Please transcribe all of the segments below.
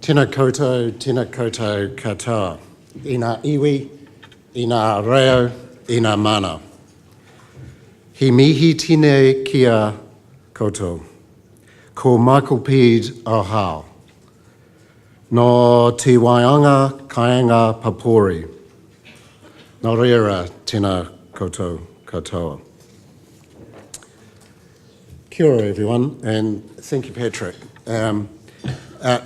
Tēnā koutou katoa. Ina iwi, ina reo, ina mana. He mihi tine kia koutou. Ko Michael Pead o hao. No te waianga kaianga papori. No reira tēnā koutou katoa. Kia ora everyone, and thank you Patrick.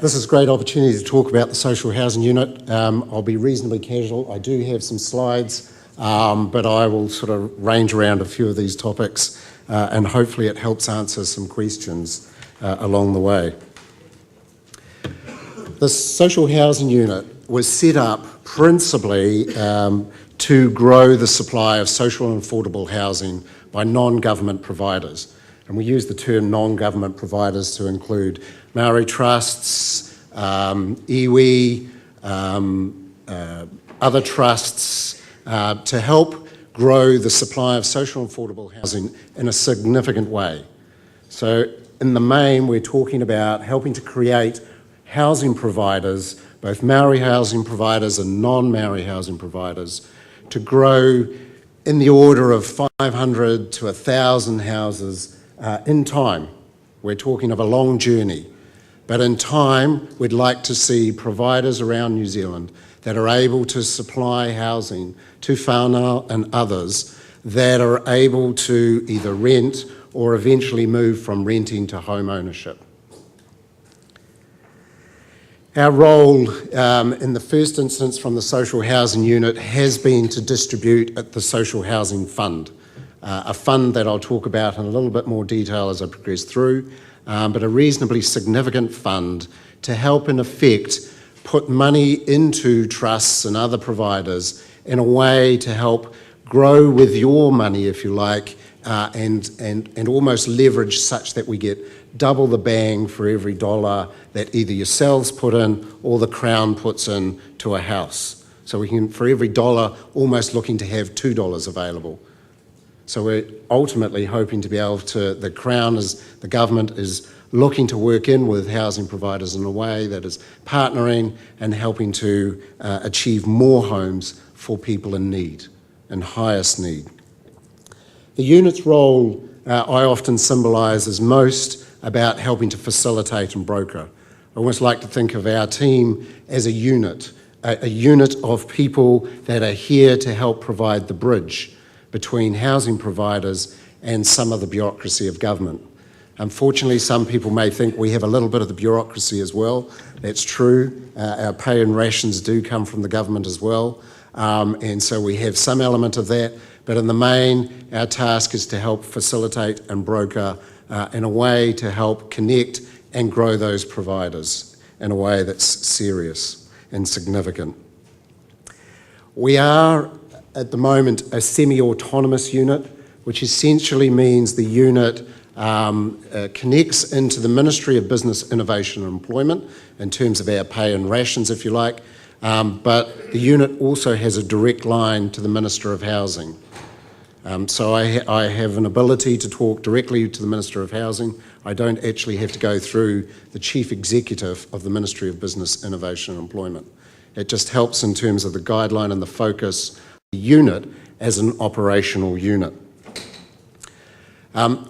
This is a great opportunity to talk about the social housing unit. I'll be reasonably casual. I do have some slides, but I will sort of range around a few of these topics and hopefully it helps answer some questions along the way. The social housing unit was set up principally to grow the supply of social and affordable housing by non-government providers. And we use the term non-government providers to include Maori trusts, iwi, other trusts, to help grow the supply of social and affordable housing in a significant way. So in the main, we're talking about helping to create housing providers, both Maori housing providers and non-Maori housing providers, to grow in the order of 500 to 1,000 houses in time. We're talking of a long journey, but in time we'd like to see providers around New Zealand that are able to supply housing to whānau and others that are able to either rent or eventually move from renting to home ownership. Our role in the first instance from the social housing unit has been to distribute at the Social Housing Fund. A fund that I'll talk about in a little bit more detail as I progress through, but a reasonably significant fund to help in effect put money into trusts and other providers in a way to help grow with your money, if you like, and almost leverage such that we get double the bang for every dollar that either yourselves put in or the Crown puts in to a house. So we can, for every dollar, almost looking to have $2 available. So we're ultimately hoping to be able to, the Crown, the government is looking to work in with housing providers in a way that is partnering and helping to achieve more homes for people in need, in highest need. The unit's role I often symbolise as most about helping to facilitate and broker. I almost like to think of our team as a unit of people that are here to help provide the bridge between housing providers and some of the bureaucracy of government. Unfortunately, some people may think we have a little bit of the bureaucracy as well. That's true. Our pay and rations do come from the government as well. And so we have some element of that. But in the main, our task is to help facilitate and broker in a way to help connect and grow those providers in a way that's serious and significant. We are at the moment a semi-autonomous unit, which essentially means the unit connects into the Ministry of Business, Innovation and Employment in terms of our pay and rations, if you like, but the unit also has a direct line to the Minister of Housing. So I have an ability to talk directly to the Minister of Housing. I don't actually have to go through the Chief Executive of the Ministry of Business, Innovation and Employment. It just helps in terms of the guideline and the focus unit as an operational unit.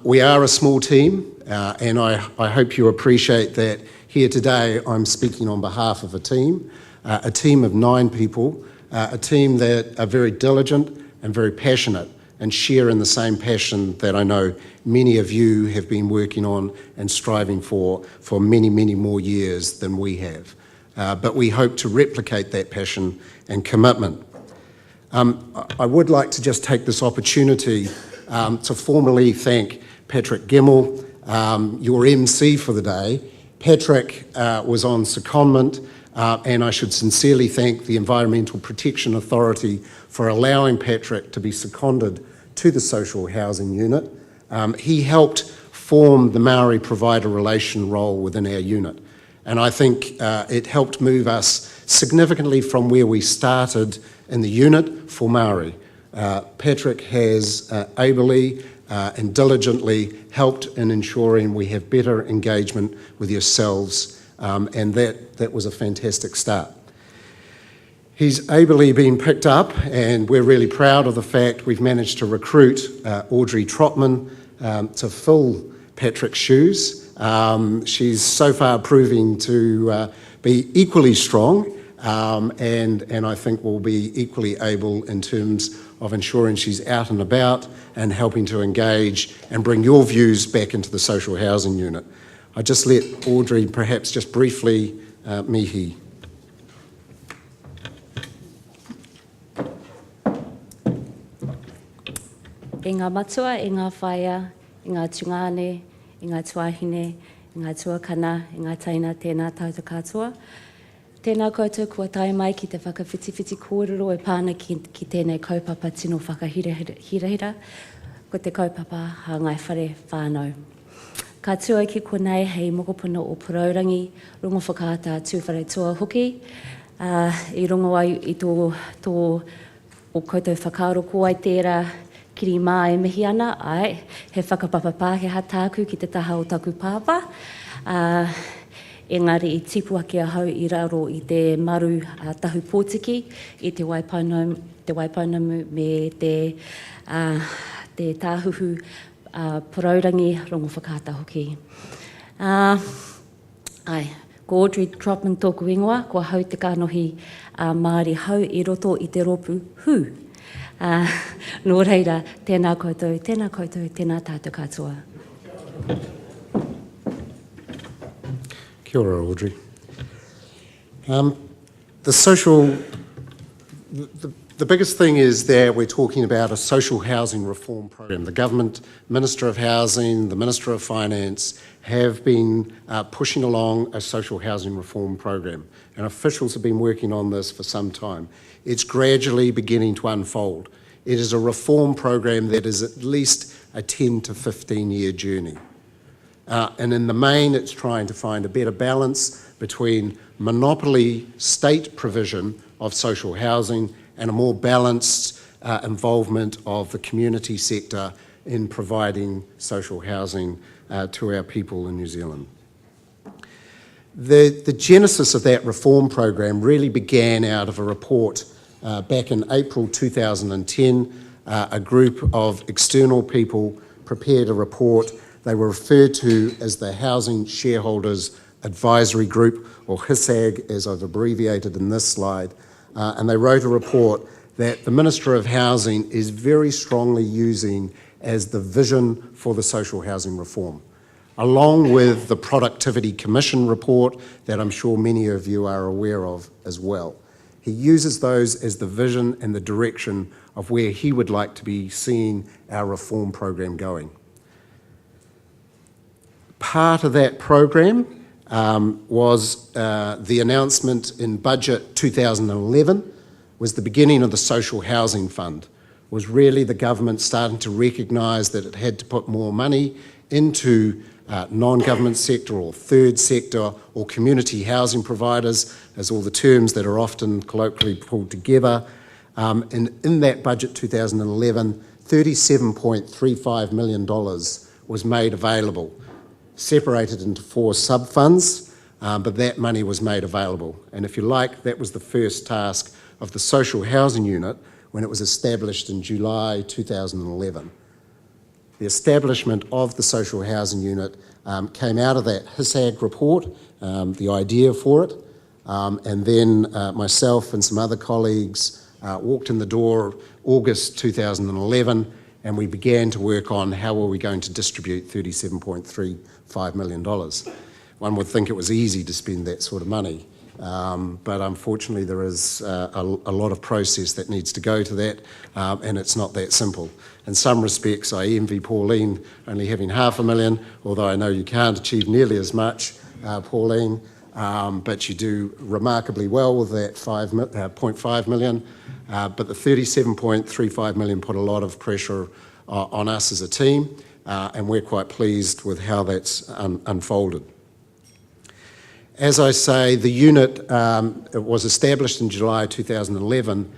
We are a small team and I hope you appreciate that here today I'm speaking on behalf of a team of 9 people, a team that are very diligent and very passionate and share in the same passion that I know many of you have been working on and striving for many, many more years than we have. But we hope to replicate that passion and commitment. I would like to just take this opportunity to formally thank Patrick Gemmell, your MC for the day. Patrick was on secondment and I should sincerely thank the Environmental Protection Authority for allowing Patrick to be seconded to the social housing unit. He helped form the Maori provider relation role within our unit. And I think it helped move us significantly from where we started in the unit for Maori. Patrick has ably and diligently helped in ensuring we have better engagement with yourselves and that was a fantastic start. He's ably been picked up, and we're really proud of the fact we've managed to recruit Audrey Trotman to fill Patrick's shoes. She's so far proving to be equally strong, and I think will be equally able in terms of ensuring she's out and about and helping to engage and bring your views back into the social housing unit. I just let Audrey perhaps just briefly mihi. E ngā matua, e ngā whaia, e ngā tungane, e ngā tuahine, e ngā tuakana, e ngā taina tēnā tauta katoa. Tēnā koutou kua tae mai ki te whakawhitiwhiti kōrero e pāna ki tēnei kaupapa tino whakahirahira, ko te kaupapa ha ngai whare whānau. Ka tua ki konei hei mokopuna o Poraurangi, rongo whakaata tūwhare toa hoki, i rongo ai i tō o koutou whakaaro ko ai tērā kiri mā e mihi ana, ai, he whakapapa pāheha tāku ki te taha o taku pāpa. Engari i tipu ake ahau i raro i te maru tahu pōtiki, i te waipaunamu me te tāhuhu Poraurangi rongo whakaata hoki. Ko Audrey Trotman tōku ingoa, ko hau te kanohi Māori hau i roto i te ropu hu. Nō reira, tēnā koutou, tēnā tātou katoa. Kia ora, Audrey. The biggest thing is that we're talking about a social housing reform program. The government, Minister of Housing, the Minister of Finance have been pushing along a social housing reform program, and officials have been working on this for some time. It's gradually beginning to unfold. It is a reform program that is at least a 10 to 15 year journey. And in the main, it's trying to find a better balance between monopoly state provision of social housing and a more balanced involvement of the community sector in providing social housing to our people in New Zealand. The genesis of that reform program really began out of a report back in April 2010. A group of external people prepared a report. They were referred to as the Housing Shareholders Advisory Group, or HISAG, as I've abbreviated in this slide. And they wrote a report that the Minister of Housing is very strongly using as the vision for the social housing reform, along with the Productivity Commission report that I'm sure many of you are aware of as well. He uses those as the vision and the direction of where he would like to be seeing our reform program going. Part of that program was the announcement in Budget 2011 was the beginning of the Social Housing Fund. Was really the government starting to recognise that it had to put more money into non-government sector or third sector or community housing providers, as all the terms that are often colloquially pulled together. And in that Budget 2011, $37.35 million was made available, separated into 4 sub-funds, but that money was made available. And if you like, that was the first task of the Social Housing Unit when it was established in July 2011. The establishment of the Social Housing Unit came out of that HISAG report, the idea for it, and then myself and some other colleagues walked in the door August 2011, and we began to work on how were we going to distribute $37.35 million. One would think it was easy to spend that sort of money, but unfortunately there is a lot of process that needs to go to that, and it's not that simple. In some respects, I envy Pauline only having $500,000, although I know you can't achieve nearly as much, Pauline, but you do remarkably well with that $0.5 million. But the $37.35 million put a lot of pressure on us as a team, and we're quite pleased with how that's unfolded. As I say, the unit it was established in July 2011,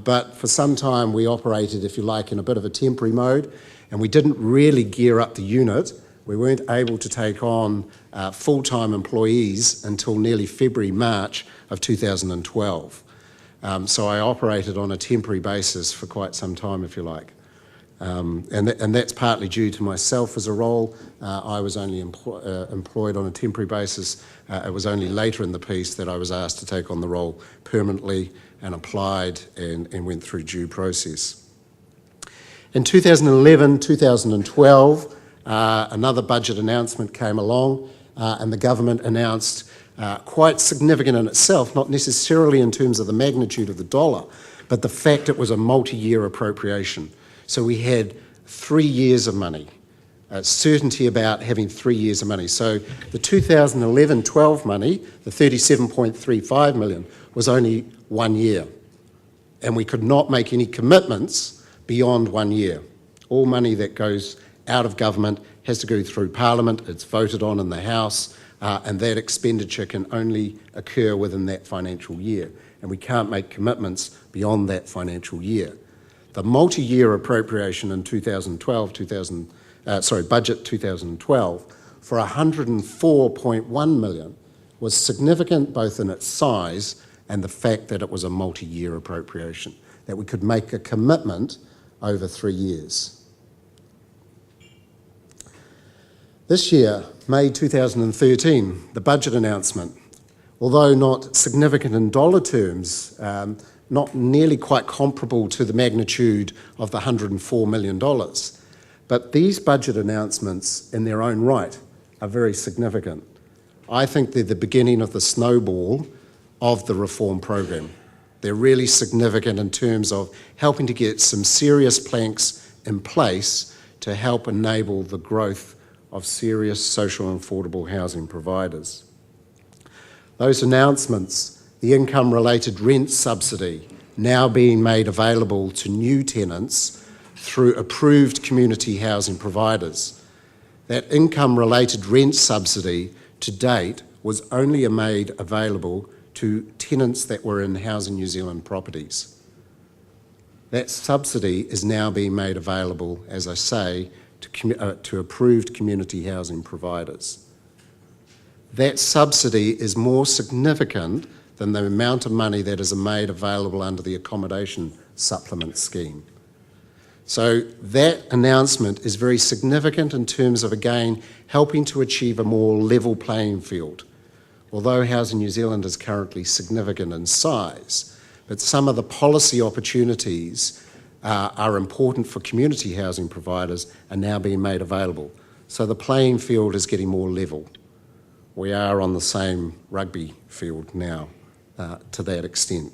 but for some time we operated, if you like, in a bit of a temporary mode, and we didn't really gear up the unit We weren't able to take on full-time employees until nearly February, March of 2012. So I operated on a temporary basis for quite some time, if you like. And that's partly due to myself as a role. I was only employed on a temporary basis. It was only later in the piece that I was asked to take on the role permanently and applied and went through due process. In 2011, 2012, another budget announcement came along and the government announced quite significant in itself, not necessarily in terms of the magnitude of the dollar, but the fact it was a multi-year appropriation. So we had 3 years of money, certainty about having 3 years of money. So the 2011-12 money, the 37.35 million, was only 1 year. And we could not make any commitments beyond 1 year. All money that goes out of government has to go through Parliament, it's voted on in the House, and that expenditure can only occur within that financial year. And we can't make commitments beyond that financial year. The multi-year appropriation in budget 2012 for 104.1 million was significant both in its size and the fact that it was a multi-year appropriation, that we could make a commitment over 3 years. This year, May 2013, the budget announcement, although not significant in dollar terms, not nearly quite comparable to the magnitude of the $104 million. But these budget announcements in their own right are very significant. I think they're the beginning of the snowball of the reform program. They're really significant in terms of helping to get some serious planks in place to help enable the growth of serious social and affordable housing providers. Those announcements, the income-related rent subsidy now being made available to new tenants through approved community housing providers. That income-related rent subsidy to date was only made available to tenants that were in Housing New Zealand properties. That subsidy is now being made available, as I say, to approved community housing providers. That subsidy is more significant than the amount of money that is made available under the accommodation supplement scheme. So that announcement is very significant in terms of, again, helping to achieve a more level playing field. Although Housing New Zealand is currently significant in size, but some of the policy opportunities are important for community housing providers are now being made available. So the playing field is getting more level. We are on the same rugby field now. To that extent.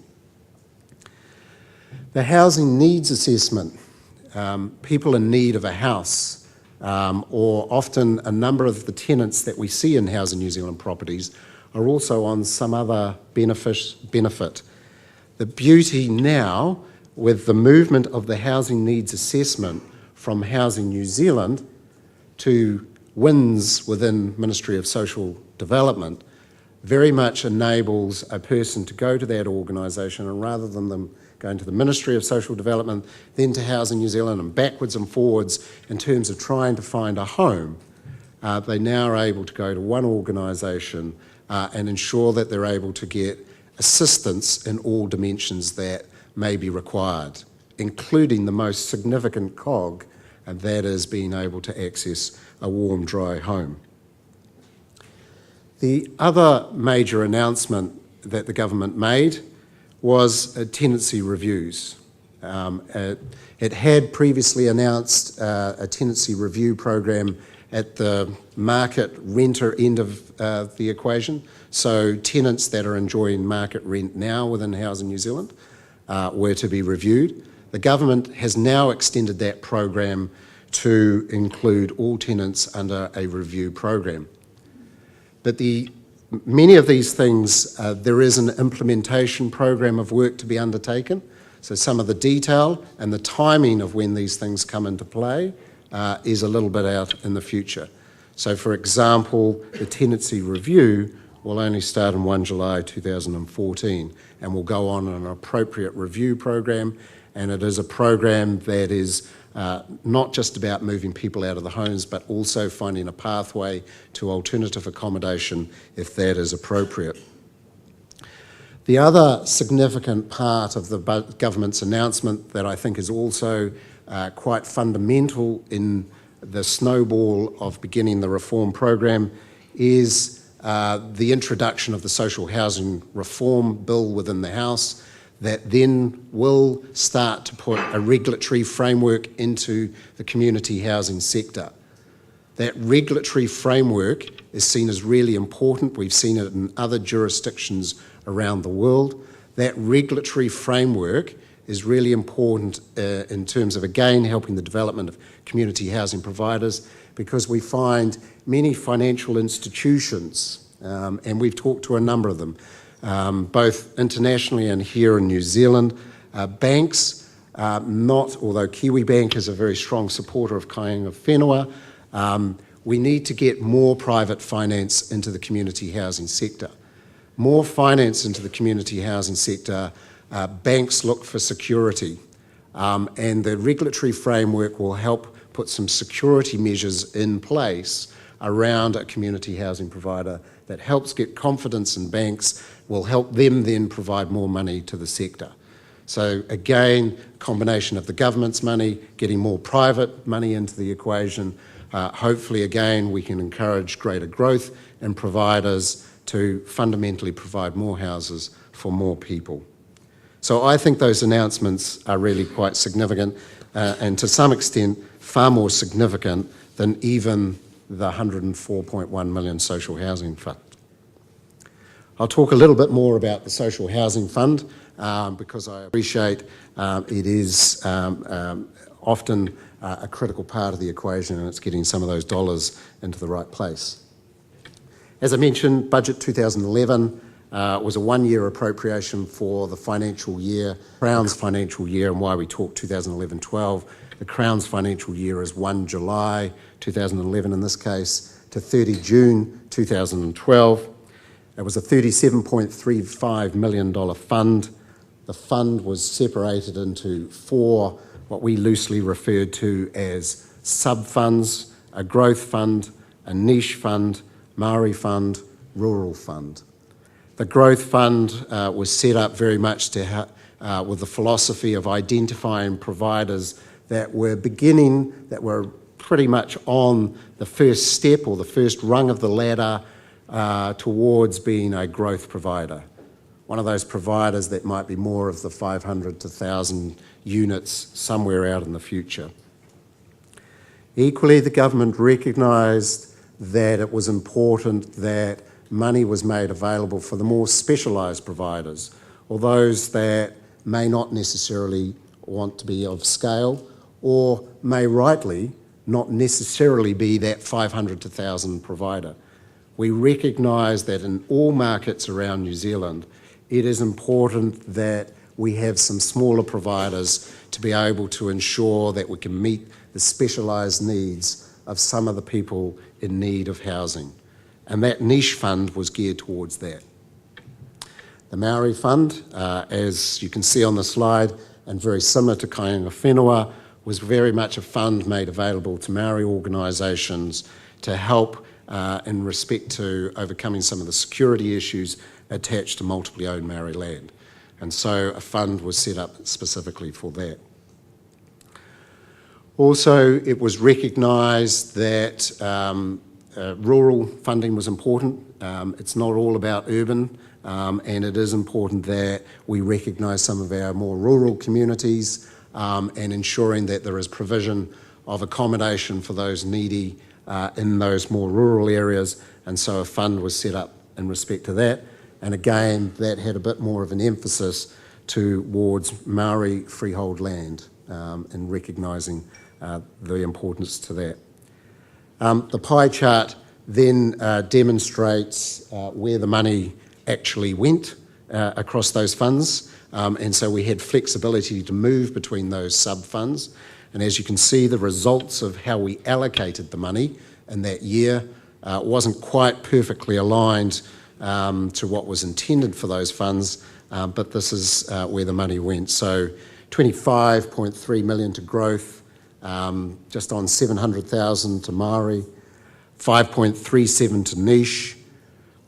The housing needs assessment, people in need of a house, or often a number of the tenants that we see in Housing New Zealand properties are also on some other benefit. The beauty now with the movement of the housing needs assessment from Housing New Zealand to WINS within Ministry of Social Development very much enables a person to go to that organisation, and rather than them going to the Ministry of Social Development, then to Housing New Zealand and backwards and forwards in terms of trying to find a home, they now are able to go to one organisation and ensure that they're able to get assistance in all dimensions that may be required, including the most significant cog, and that is being able to access a warm, dry home. The other major announcement that the government made was tenancy reviews. It had previously announced a tenancy review program at the market renter end of the equation. So tenants that are enjoying market rent now within Housing New Zealand were to be reviewed. The government has now extended that program to include all tenants under a review program. But many of these things, there is an implementation program of work to be undertaken. So some of the detail and the timing of when these things come into play is a little bit out in the future. So for example, the tenancy review will only start in 1 July 2014 and will go on an appropriate review program, and it is a program that is not just about moving people out of the homes, but also finding a pathway to alternative accommodation if that is appropriate. The other significant part of the government's announcement that I think is also quite fundamental in the snowball of beginning the reform program is the introduction of the social housing reform bill within the House that then will start to put a regulatory framework into the community housing sector. That regulatory framework is seen as really important. We've seen it in other jurisdictions around the world. That regulatory framework is really important in terms of, again, helping the development of community housing providers, because we find many financial institutions, and we've talked to a number of them, both internationally and here in New Zealand, banks, although Kiwi Bank is a very strong supporter of kāinga whenua, we need to get more private finance into the community housing sector. More finance into the community housing sector, banks look for security, and the regulatory framework will help put some security measures in place around a community housing provider that helps get confidence in banks, will help them then provide more money to the sector. So again, combination of the government's money, getting more private money into the equation, hopefully again we can encourage greater growth and providers to fundamentally provide more houses for more people. So I think those announcements are really quite significant and to some extent far more significant than even the 104.1 million social housing fund. I'll talk a little bit more about the social housing fund because I appreciate it is often a critical part of the equation, and it's getting some of those dollars into the right place. As I mentioned, Budget 2011 was a one-year appropriation for the financial year, Crown's financial year, and why we talk 2011-12. The Crown's financial year is 1 July 2011 in this case to 30 June 2012. It was a $37.35 million fund. The fund was separated into four, what we loosely referred to as sub-funds: a growth fund, a niche fund, Maori fund, rural fund. The growth fund was set up very much to with the philosophy of identifying providers that were pretty much on the first step or the first rung of the ladder towards being a growth provider. One of those providers that might be more of the 500 to 1,000 units somewhere out in the future. Equally, the government recognised that it was important that money was made available for the more specialised providers, or those that may not necessarily want to be of scale, or may rightly not necessarily be that 500 to 1,000 provider. We recognise that in all markets around New Zealand, it is important that we have some smaller providers to be able to ensure that we can meet the specialised needs of some of the people in need of housing. And that niche fund was geared towards that. The Maori fund, as you can see on the slide, and very similar to kāinga whenua, was very much a fund made available to Maori organisations to help in respect to overcoming some of the security issues attached to multiply owned Maori land. And so a fund was set up specifically for that. Also, it was recognised that rural funding was important. It's not all about urban, and it is important that we recognise some of our more rural communities and ensuring that there is provision of accommodation for those needy in those more rural areas, and so a fund was set up in respect to that. And again, that had a bit more of an emphasis towards Maori freehold land and recognising the importance to that. The pie chart then demonstrates where the money actually went across those funds, and so we had flexibility to move between those sub-funds. And as you can see, the results of how we allocated the money in that year wasn't quite perfectly aligned to what was intended for those funds, but this is where the money went. So 25.3 million to growth, just on 700,000 to Maori, 5.37 to niche,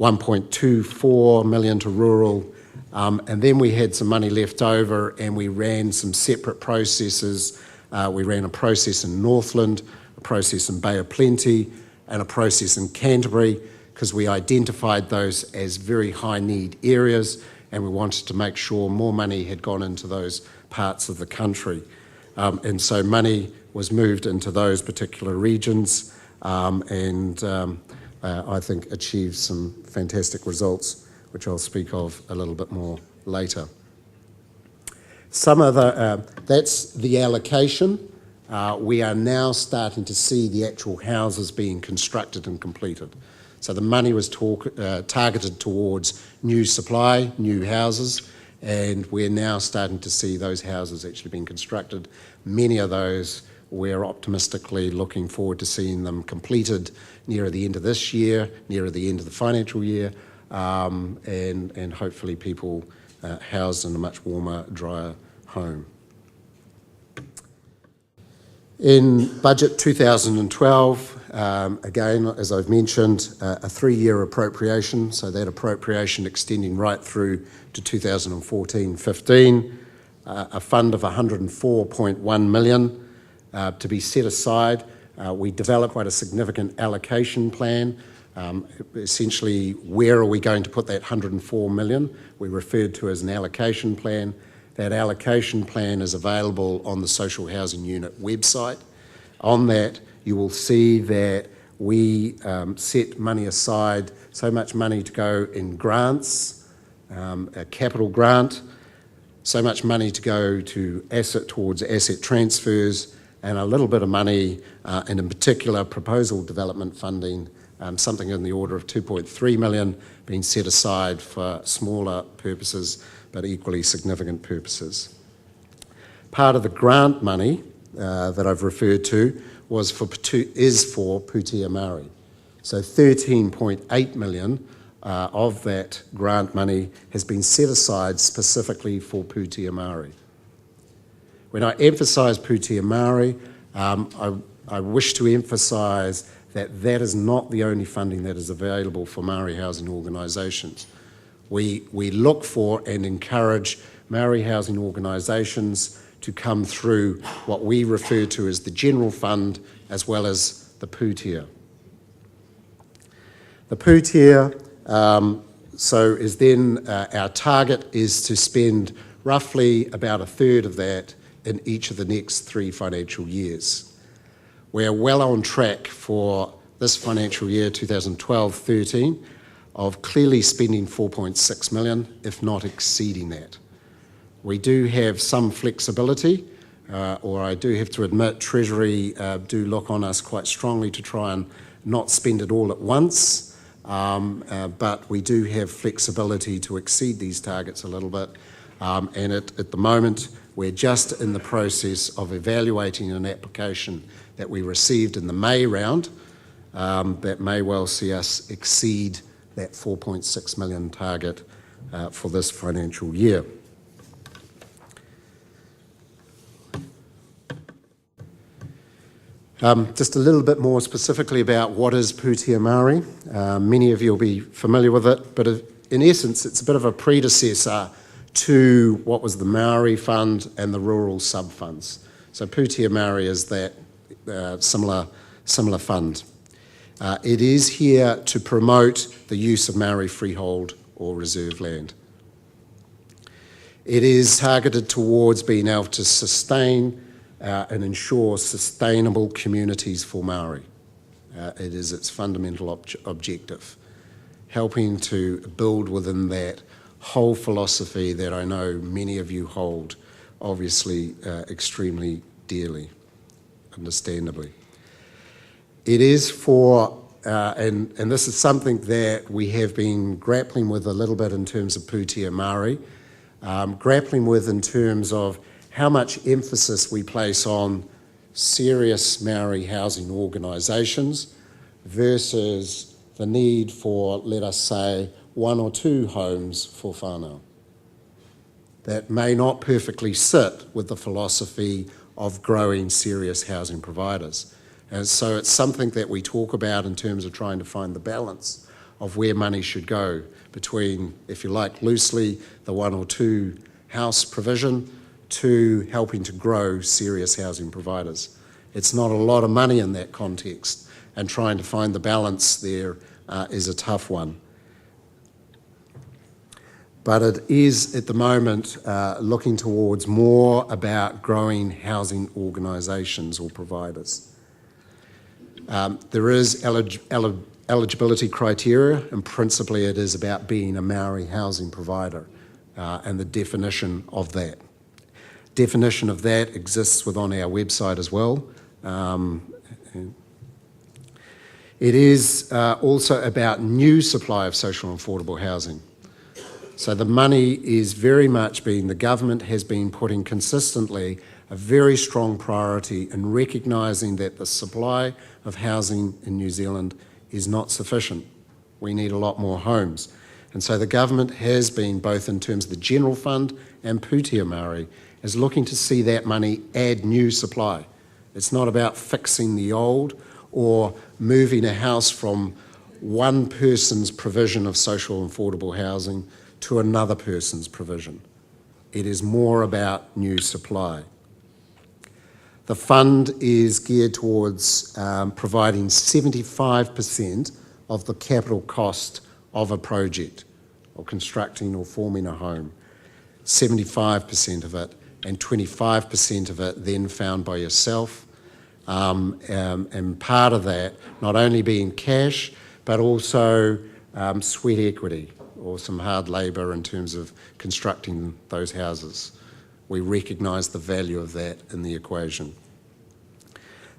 1.24 million to rural, and then we had some money left over and we ran some separate processes. We ran a process in Northland, a process in Bay of Plenty, and a process in Canterbury, because we identified those as very high need areas and we wanted to make sure more money had gone into those parts of the country. And so money was moved into those particular regions and I think achieved some fantastic results, which I'll speak of a little bit more later. Some other, that's the allocation. We are now starting to see the actual houses being constructed and completed. So the money was targeted towards new supply, new houses, and we're now starting to see those houses actually being constructed. Many of those we're optimistically looking forward to seeing them completed nearer the end of this year, nearer the end of the financial year, and hopefully people housed in a much warmer, drier home. In budget 2012, again, as I've mentioned, a 3-year appropriation, so that appropriation extending right through to 2014-15, a fund of 104.1 million to be set aside. We developed quite a significant allocation plan. Essentially, where are we going to put that 104 million? We referred to as an allocation plan. That allocation plan is available on the Social Housing Unit website. On that, you will see that we set money aside, so much money to go in grants, a capital grant, so much money to go towards asset transfers, and a little bit of money, and in particular proposal development funding, something in the order of 2.3 million being set aside for smaller purposes but equally significant purposes. Part of the grant money that I've referred to is for Pūtea Maori. So 13.8 million of that grant money has been set aside specifically for Pūtea Maori. When I emphasise Pūtea Maori, I wish to emphasise that that is not the only funding that is available for Maori housing organisations. We look for and encourage Maori housing organisations to come through what we refer to as the general fund as well as the Pūtea. The Pūtea, so is then our target is to spend roughly about a third of that in each of the next 3 financial years. We're well on track for this financial year, 2012-13, of clearly spending 4.6 million, if not exceeding that. We do have some flexibility, or I do have to admit Treasury do look on us quite strongly to try and not spend it all at once, but we do have flexibility to exceed these targets a little bit, and at the moment we're just in the process of evaluating an application that we received in the May round that may well see us exceed that 4.6 million target for this financial year. Just a little bit more specifically about what is Pūtea Maori. Many of you will be familiar with it, but in essence it's a bit of a predecessor to what was the Maori Fund and the rural sub-funds. So Pūtea Maori is that similar fund. It is here to promote the use of Maori freehold or reserve land. It is targeted towards being able to sustain and ensure sustainable communities for Maori. It is its fundamental objective, helping to build within that whole philosophy that I know many of you hold, obviously extremely dearly, understandably. It is for, and this is something that we have been grappling with a little bit in terms of Pūtea Maori, grappling with in terms of how much emphasis we place on serious Maori housing organisations versus the need for, let us say, 1 or 2 homes for whānau. That may not perfectly sit with the philosophy of growing serious housing providers. And so it's something that we talk about in terms of trying to find the balance of where money should go between, if you like, loosely the one or two house provision to helping to grow serious housing providers. It's not a lot of money in that context, and trying to find the balance there is a tough one. But it is at the moment looking towards more about growing housing organisations or providers. There is eligibility criteria, and principally it is about being a Maori housing provider and the definition of that. Definition of that exists within our website as well. It is also about new supply of social and affordable housing. So the money is very much the government has been putting consistently a very strong priority in recognising that the supply of housing in New Zealand is not sufficient. We need a lot more homes. And so the government has been, both in terms of the General Fund and Pūtea Māori, is looking to see that money add new supply. It's not about fixing the old or moving a house from one person's provision of social and affordable housing to another person's provision. It is more about new supply. The fund is geared towards providing 75% of the capital cost of a project, or constructing or forming a home. 75% of it, and 25% of it then found by yourself, and part of that not only being cash, but also sweat equity, or some hard labour in terms of constructing those houses. We recognise the value of that in the equation.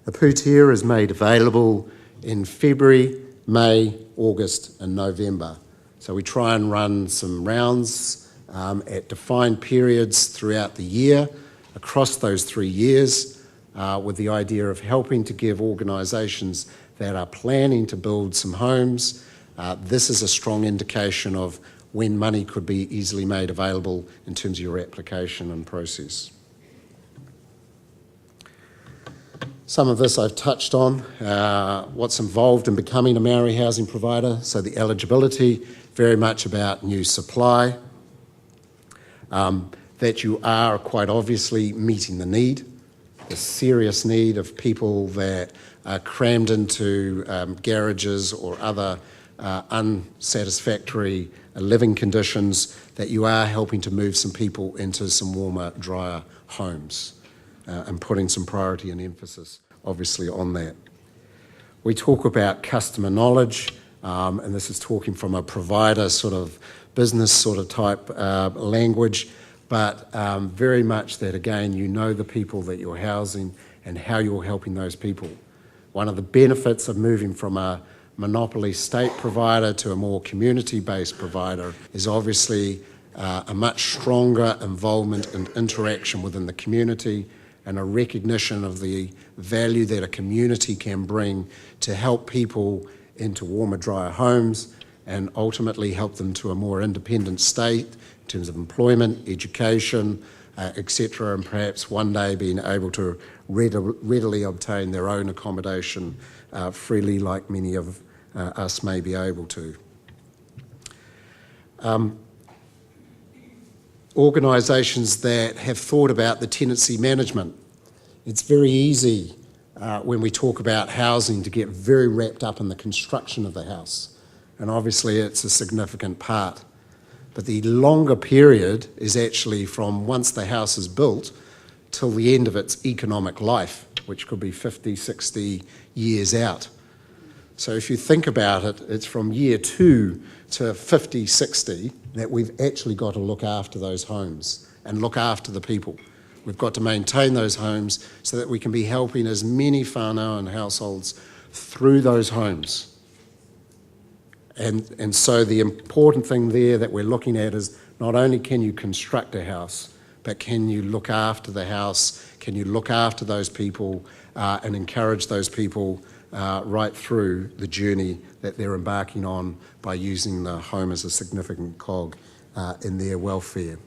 The Pūtea is made available in February, May, August and November. So we try and run some rounds at defined periods throughout the year, across those 3 years, with the idea of helping to give organisations that are planning to build some homes. This is a strong indication of when money could be easily made available in terms of your application and process. Some of this I've touched on, what's involved in becoming a Maori housing provider. So the eligibility, very much about new supply, that you are quite obviously meeting the need, the serious need of people that are crammed into garages or other unsatisfactory living conditions, that you are helping to move some people into some warmer, drier homes and putting some priority and emphasis obviously on that. We talk about customer knowledge, and this is talking from a provider sort of business sort of type language, but very much that again, you know the people that you're housing and how you're helping those people. One of the benefits of moving from a monopoly state provider to a more community-based provider is obviously a much stronger involvement and interaction within the community, and a recognition of the value that a community can bring to help people into warmer, drier homes and ultimately help them to a more independent state in terms of employment, education, etc., and perhaps one day being able to readily obtain their own accommodation freely, like many of us may be able to. Organisations that have thought about the tenancy management. It's very easy when we talk about housing to get very wrapped up in the construction of the house, and obviously it's a significant part. But the longer period is actually from once the house is built till the end of its economic life, which could be 50, 60 years out. So if you think about it, it's from year 2 to 50, 60 that we've actually got to look after those homes and look after the people. We've got to maintain those homes so that we can be helping as many whānau and households through those homes. And so the important thing there that we're looking at is not only can you construct a house, but can you look after the house, can you look after those people and encourage those people right through the journey that they're embarking on by using the home as a significant cog in their welfare.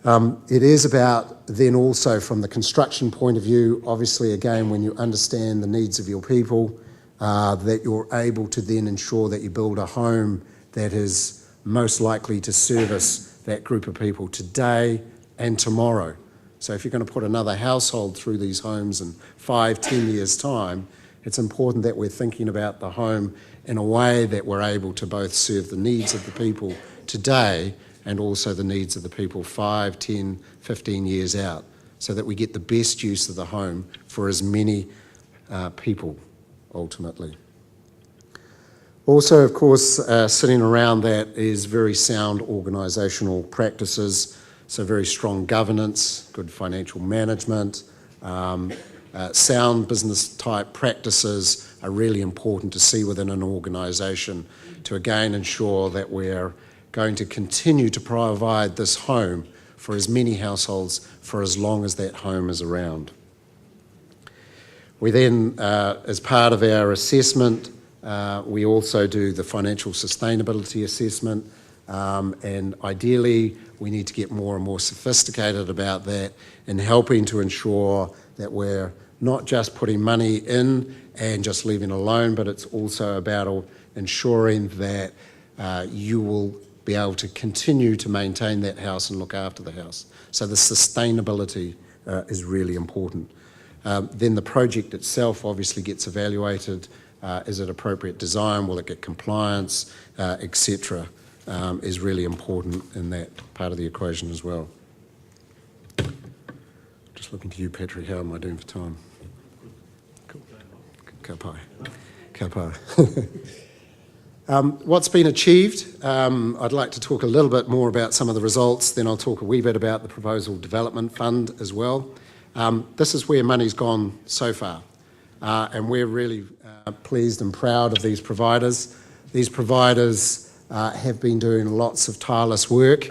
It is about then also from the construction point of view, obviously again when you understand the needs of your people, that you're able to then ensure that you build a home that is most likely to service that group of people today and tomorrow. So if you're going to put another household through these homes in 5-10 years' time, it's important that we're thinking about the home in a way that we're able to both serve the needs of the people today and also the needs of the people 5, 10, 15 years out, so that we get the best use of the home for as many people, ultimately. Also, of course, sitting around that is very sound organisational practices, so very strong governance, good financial management, sound business type practices are really important to see within an organisation to again ensure that we're going to continue to provide this home for as many households for as long as that home is around. We then, as part of our assessment, we also do the financial sustainability assessment, and ideally we need to get more and more sophisticated about that in helping to ensure that we're not just putting money in and just leaving alone, but it's also about ensuring that you will be able to continue to maintain that house and look after the house. So the sustainability is really important. Then the project itself obviously gets evaluated. Is it appropriate design? Will it get compliance? Etc. Is really important in that part of the equation as well. Just looking to you, Patrick. How am I doing for time? Cool. Ka pai. Ka pai. What's been achieved? I'd like to talk a little bit more about some of the results, then I'll talk a wee bit about the Proposal Development Fund as well. This is where money's gone so far, and we're really pleased and proud of these providers. These providers have been doing lots of tireless work.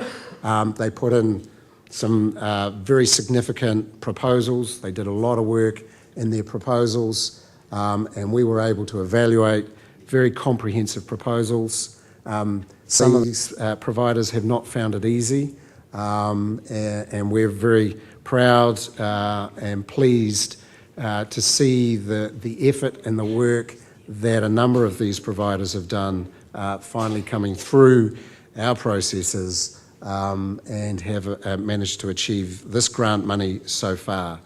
They put in some very significant proposals. They did a lot of work in their proposals, and we were able to evaluate very comprehensive proposals. Some of these providers have not found it easy, and we're very proud and pleased to see the effort and the work that a number of these providers have done finally coming through our processes and have managed to achieve this grant money so far.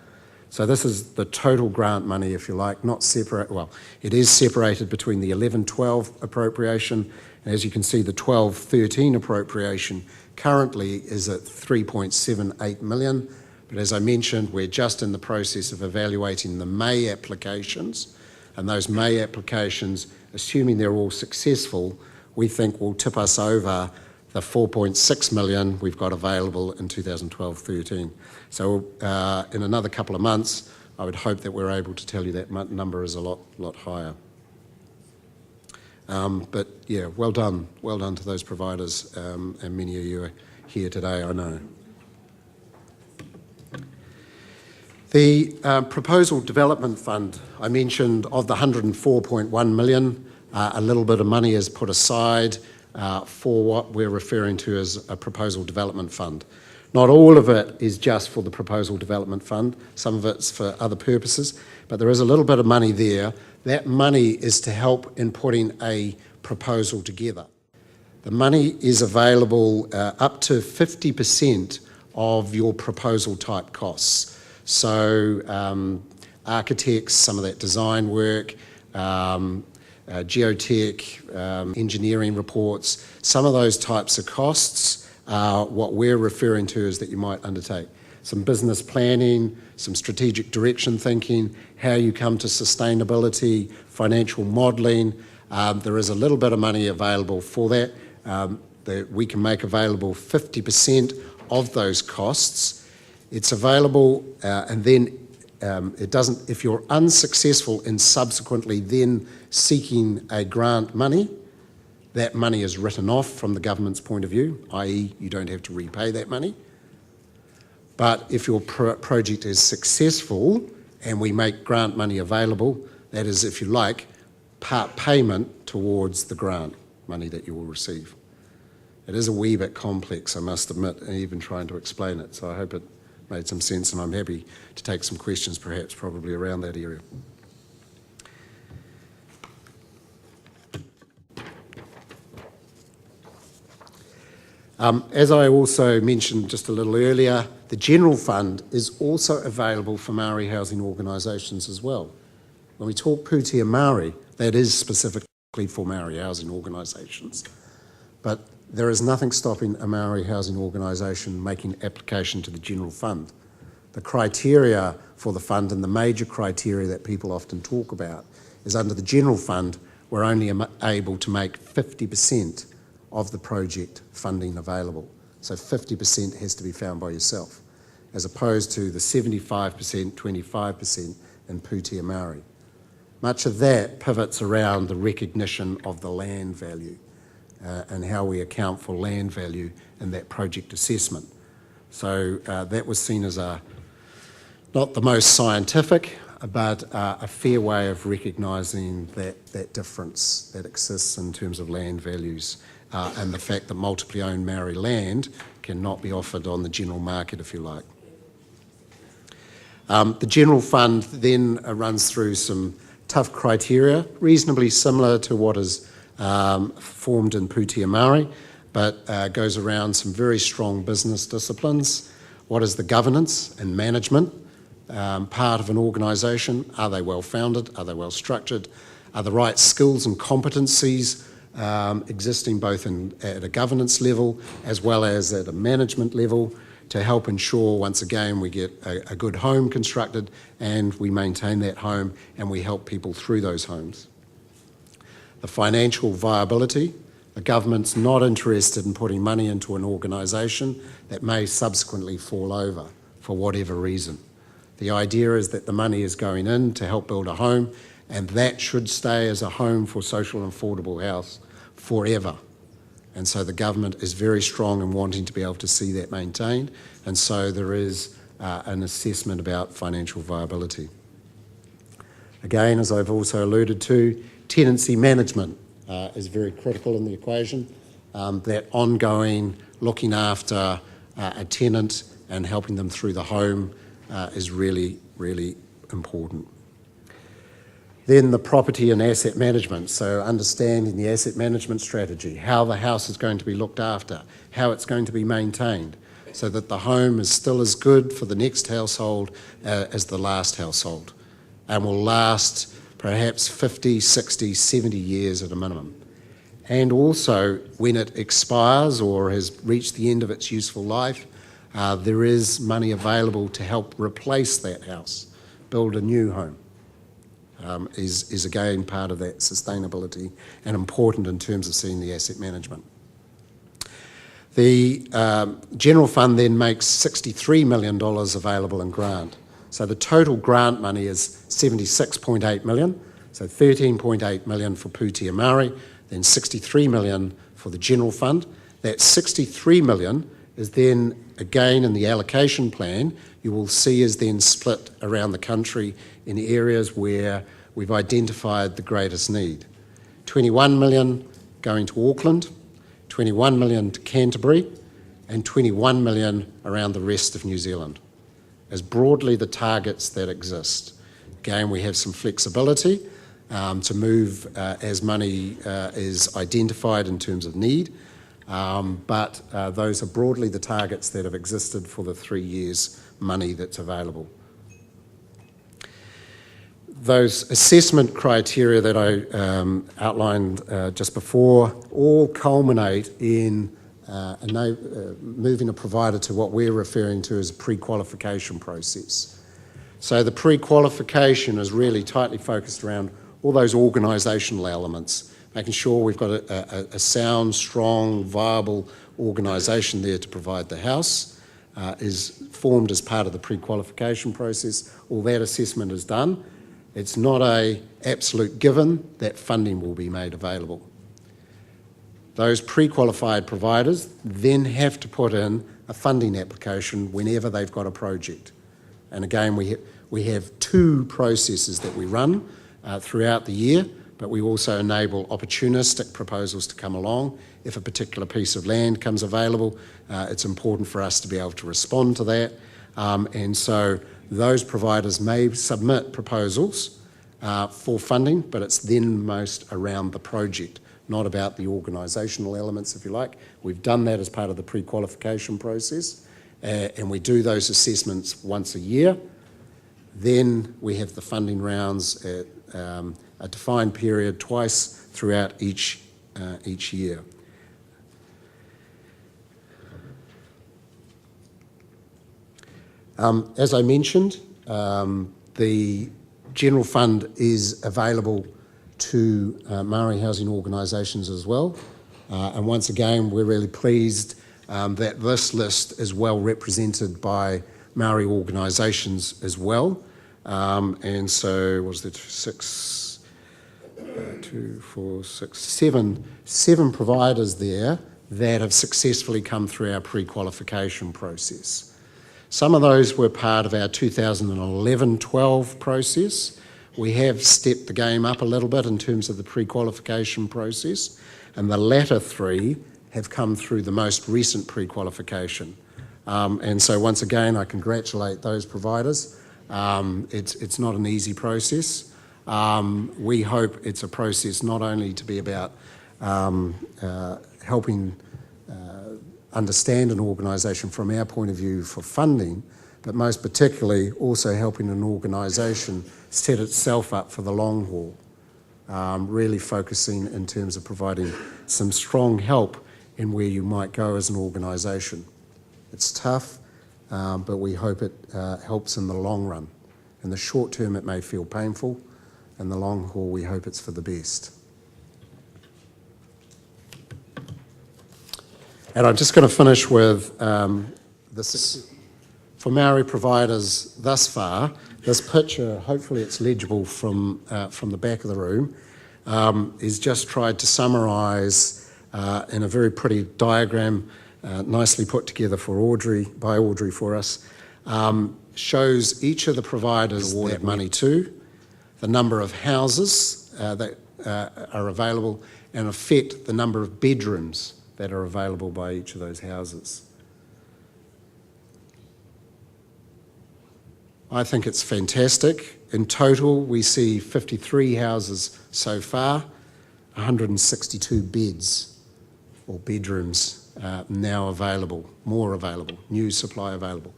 So this is the total grant money, if you like, not separate. Well, it is separated between the 11-12 appropriation, and as you can see, the 12-13 appropriation currently is at 3.78 million. But as I mentioned, we're just in the process of evaluating the May applications, and those May applications, assuming they're all successful, we think will tip us over the 4.6 million we've got available in 2012-13. So in another couple of months, I would hope that we're able to tell you that number is a lot higher. But yeah, well done to those providers, and many of you are here today, I know. The Proposal Development Fund, I mentioned of the 104.1 million, a little bit of money is put aside for what we're referring to as a Proposal Development Fund. Not all of it is just for the Proposal Development Fund, some of it's for other purposes, but there is a little bit of money there. That money is to help in putting a proposal together. The money is available up to 50% of your proposal type costs. So architects, some of that design work, geotech, engineering reports, some of those types of costs are what we're referring to as that you might undertake. Some business planning, some strategic direction thinking, how you come to sustainability, financial modelling. There is a little bit of money available for that. That we can make available 50% of those costs. It's available and then it doesn't, if you're unsuccessful in subsequently then seeking a grant money, that money is written off from the government's point of view, i.e. you don't have to repay that money. But if your project is successful and we make grant money available, that is, if you like, part payment towards the grant money that you will receive. It is a wee bit complex, I must admit, even trying to explain it. So I hope it made some sense, and I'm happy to take some questions perhaps probably around that area. As I also mentioned just a little earlier, the General Fund is also available for Māori housing organisations as well. When we talk Pūtea Maori, that is specifically for Māori housing organisations. But there is nothing stopping a Māori housing organisation making application to the General Fund. The criteria for the fund, and the major criteria that people often talk about, is under the General Fund, we're only able to make 50% of the project funding available. So 50% has to be found by yourself, as opposed to the 75%, 25% in Pūtea Maori. Much of that pivots around the recognition of the land value and how we account for land value in that project assessment. So that was seen as not the most scientific, but a fair way of recognising that difference that exists in terms of land values and the fact that multiply owned Maori land cannot be offered on the general market, if you like. The General Fund then runs through some tough criteria, reasonably similar to what is formed in Pūtea Maori, but goes around some very strong business disciplines. What is the governance and management part of an organisation? Are they well founded? Are they well structured? Are the right skills and competencies existing both at a governance level as well as at a management level to help ensure, once again, we get a good home constructed and we maintain that home and we help people through those homes. The financial viability. The government's not interested in putting money into an organisation that may subsequently fall over for whatever reason. The idea is that the money is going in to help build a home, and that should stay as a home for social and affordable house forever. And so the government is very strong in wanting to be able to see that maintained, and so there is an assessment about financial viability. Again, as I've also alluded to, tenancy management is very critical in the equation. That ongoing looking after a tenant and helping them through the home is really, really important. Then the property and asset management, so understanding the asset management strategy, how the house is going to be looked after, how it's going to be maintained, so that the home is still as good for the next household as the last household, and will last perhaps 50, 60, 70 years at a minimum. And also, when it expires or has reached the end of its useful life, there is money available to help replace that house, build a new home. Is again part of that sustainability and important in terms of seeing the asset management. The General Fund then makes $63 million available in grant. So the total grant money is $76.8 million, so $13.8 million for Pūtea Maori, then $63 million for the General Fund. That $63 million is then, again in the allocation plan, you will see is then split around the country in areas where we've identified the greatest need. 21 million going to Auckland, 21 million to Canterbury, and 21 million around the rest of New Zealand, as broadly the targets that exist. Again, we have some flexibility to move as money is identified in terms of need, but those are broadly the targets that have existed for the 3 years money that's available. Those assessment criteria that I outlined just before all culminate in moving a provider to what we're referring to as a pre-qualification process. So the pre-qualification is really tightly focused around all those organisational elements, making sure we've got a sound, strong, viable organisation there to provide the house, is formed as part of the pre-qualification process. All that assessment is done. It's not an absolute given that funding will be made available. Those pre-qualified providers then have to put in a funding application whenever they've got a project. And again, we have two processes that we run throughout the year. but we also enable opportunistic proposals to come along. If a particular piece of land comes available, it's important for us to be able to respond to that. And so those providers may submit proposals for funding, but it's then most around the project, not about the organisational elements, if you like. We've done that as part of the pre-qualification process, and we do those assessments once a year. Then we have the funding rounds at a defined period twice throughout each year. As I mentioned, the General Fund is available to Māori housing organisations as well. And once again, we're really pleased that this list is well represented by Māori organisations as well. And so, was there seven providers there that have successfully come through our pre-qualification process. Some of those were part of our 2011-12 process. We have stepped the game up a little bit in terms of the pre-qualification process, and the latter three have come through the most recent pre-qualification. And so once again, I congratulate those providers. It's not an easy process. We hope it's a process not only to be about helping understand an organisation from our point of view for funding, but most particularly also helping an organisation set itself up for the long haul, really focusing in terms of providing some strong help in where you might go as an organisation. It's tough, but we hope it helps in the long run. In the short term, it may feel painful. In the long haul, we hope it's for the best. And I'm just going to finish with this. For Māori providers thus far, this picture, hopefully it's legible from the back of the room, is just tried to summarise in a very pretty diagram, nicely put together by Audrey for us, shows each of the providers awarded money to, the number of houses that are available, and in effect the number of bedrooms that are available by each of those houses. I think it's fantastic. In total, we see 53 houses so far, 162 beds or bedrooms now available, more available, new supply available.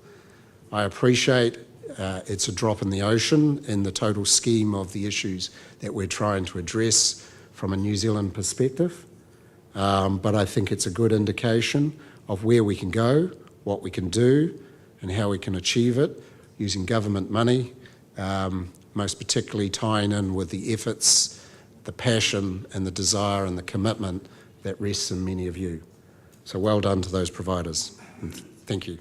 I appreciate it's a drop in the ocean in the total scheme of the issues that we're trying to address from a New Zealand perspective. But I think it's a good indication of where we can go, what we can do, and how we can achieve it using government money, most particularly tying in with the efforts, the passion, and the desire and the commitment that rests in many of you. So well done to those providers. And thank you.